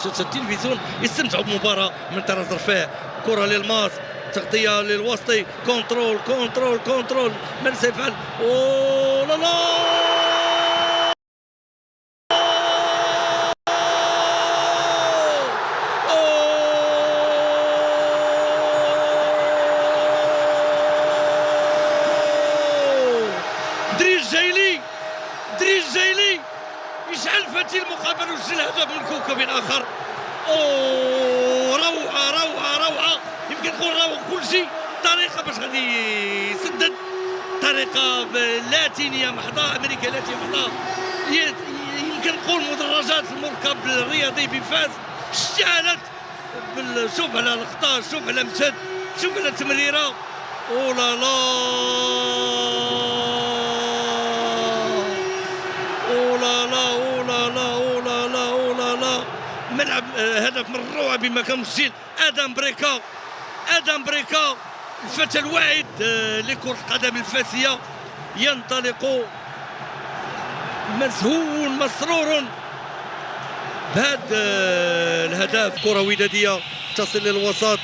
شاشة التلفزيون يستمتعوا بمباراة من طراز رفيع. كرة للماس، تغطية للوسطي، كونترول كونترول كونترول، من سيفعل؟ اوه لا لا، دريس جايلي يشعل فتيل المقابل وسجل هدف من كوكب اخر. اوه روعه يمكن نقول روعه كل شيء. طريقه باش غادي يسدد، طريقه لاتينيه محضه، امريكا لاتينيه محضه، يمكن نقول مدرجات المركب الرياضي بفاس اشتعلت. شوف على الخطا، شوف على مشهد، شوف على التمريره. او لا لا، ملعب هدف من الروعه بما كان مسجل ادم بريكا الفتى الواعد لكرة القدم الفاسية، ينطلق مزهو مسرور بهذا الهدف. كرة ودادية تصل للوسط.